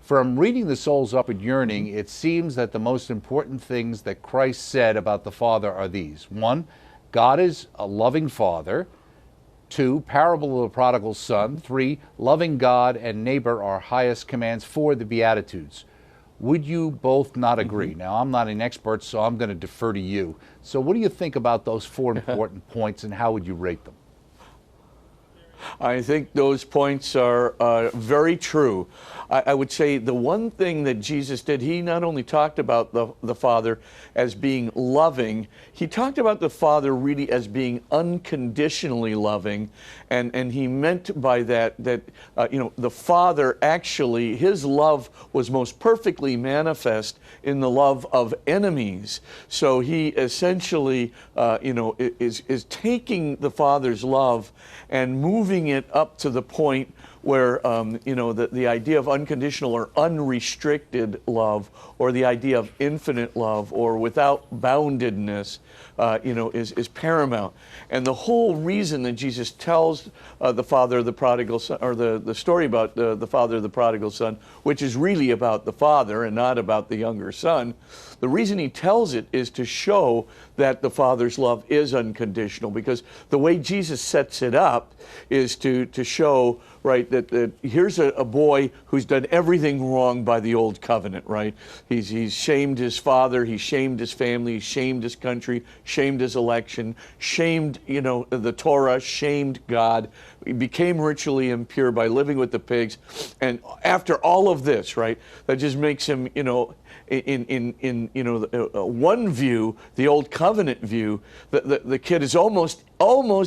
From reading the soul's upward yearning, it seems that the most important things that Christ said about the Father are these. 1, God is a loving Father. 2, parable of the prodigal son. 3, loving God and neighbor are highest commands. 4, the Beatitudes. Would you both not agree? Now, I'm not an expert, so I'm going to defer to you. So what do you think about those 4 important points, and how would you rate them? I think those points are very true. I would say the one thing that Jesus did, he not only talked about the Father as being loving, he talked about the Father really as being unconditionally loving, and he meant by that the Father actually, his love was most perfectly manifest in the love of enemies. So he essentially is taking the Father's love and moving it up to the point where the idea of unconditional or unrestricted love, or the idea of infinite love or without boundedness, is paramount. And the whole reason that Jesus tells the father of the prodigal son, or the story about the father of the prodigal son, which is really about the father and not about the younger son, the reason he tells it is to show that the Father's love is unconditional, because the way Jesus sets it up is to show, right, that here's a boy who's done everything wrong by the old covenant, right? He's shamed his father, he's shamed his family, he's shamed his country, shamed his election, shamed, the Torah, shamed God. He became ritually impure by living with the pigs. And after all of this, right, that just makes him, in one view, the old covenant view, the kid is almost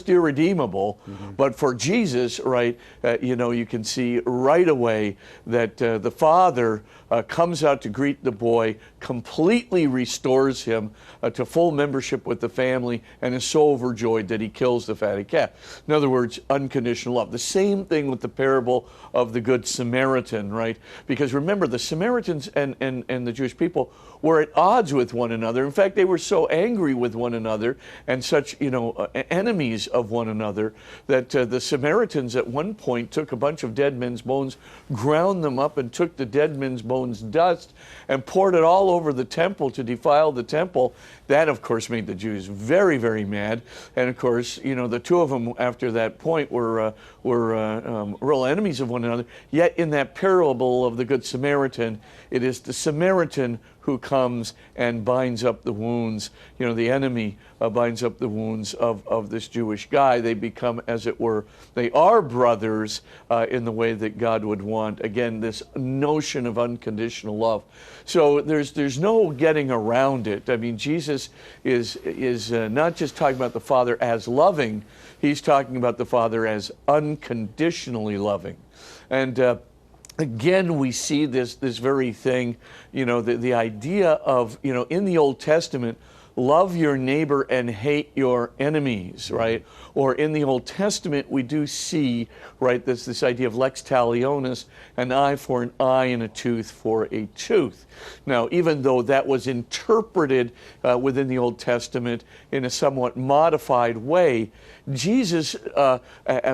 irredeemable. But for Jesus, right, you can see right away that the Father comes out to greet the boy, completely restores him to full membership with the family, and is so overjoyed that he kills the fatted calf. In other words, unconditional love. The same thing with the parable of the Good Samaritan, right? Because remember, the Samaritans and the Jewish people were at odds with one another. In fact, they were so angry with one another and such, enemies of one another, that the Samaritans at one point took a bunch of dead men's bones, ground them up, and took the dead men's bones dust and poured it all over the temple to defile the temple. That, of course, made the Jews very, very mad. And of course, the two of them after that point were real enemies of one another. Yet in that parable of the Good Samaritan, it is the Samaritan who comes and binds up the wounds. The enemy binds up the wounds of this Jewish guy. They become, as it were, they are brothers in the way that God would want. Again, this notion of unconditional love. So there's no getting around it. I mean, Jesus is not just talking about the Father as loving, he's talking about the Father as unconditionally loving. And again, we see this very thing, the idea of, in the Old Testament, love your neighbor and hate your enemies, right? Or in the Old Testament, we do see, right, this idea of lex talionis, an eye for an eye and a tooth for a tooth. Now, even though that was interpreted within the Old Testament in a somewhat modified way, Jesus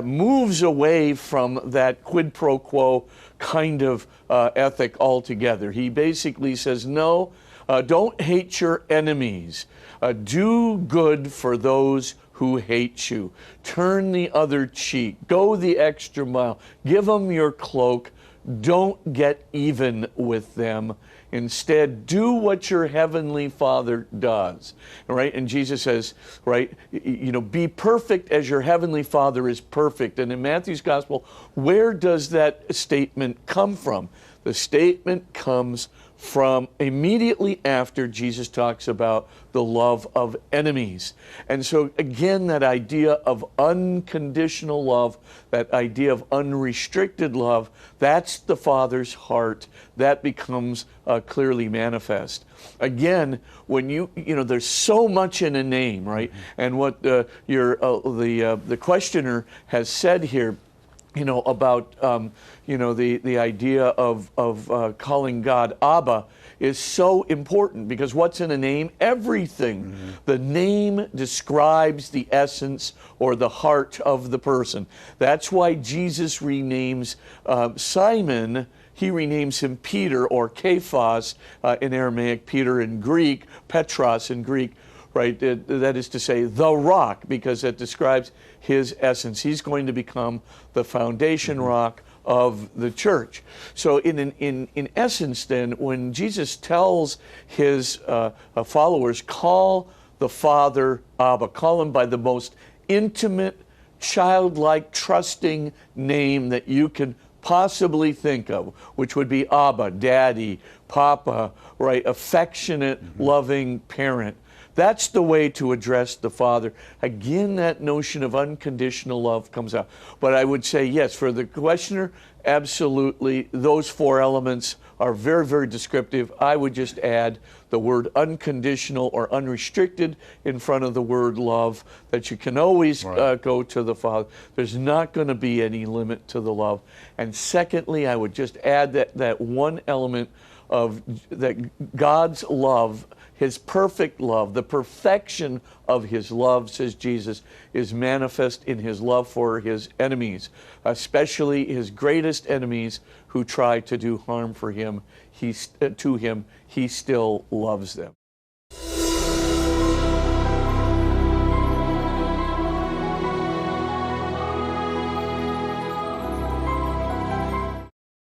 moves away from that quid pro quo kind of ethic altogether. He basically says, no, don't hate your enemies. Do good for those who hate you. Turn the other cheek. Go the extra mile. Give them your cloak. Don't get even with them. Instead, do what your heavenly Father does. Right? And Jesus says, right, be perfect as your heavenly Father is perfect. And in Matthew's Gospel, where does that statement come from? The statement comes from immediately after Jesus talks about the love of enemies. And so again, that idea of unconditional love, that idea of unrestricted love, that's the Father's heart. That becomes clearly manifest. Again, when there's so much in a name, right? And what the questioner has said here, about the idea of calling God Abba, is so important, because what's in a name? Everything. The name describes the essence or the heart of the person. That's why Jesus renames Simon, he renames him Peter, or Kephas in Aramaic, Peter in Greek, Petros in Greek, right? That is to say, the rock, because it describes his essence. He's going to become the foundation rock of the church. So in essence then, when Jesus tells his followers, call the Father Abba, call him by the most intimate, childlike, trusting name that you can possibly think of, which would be Abba, Daddy, Papa, right? Affectionate, loving parent. That's the way to address the Father. Again, that notion of unconditional love comes out. But I would say, yes, for the questioner, absolutely, those four elements are very, very descriptive. I would just add the word unconditional or unrestricted in front of the word love, that you can always go to the Father. There's not going to be any limit to the love. And secondly, I would just add that one element of that God's love, his perfect love, the perfection of his love, says Jesus, is manifest in his love for his enemies, especially his greatest enemies who try to do harm for him. He still loves them.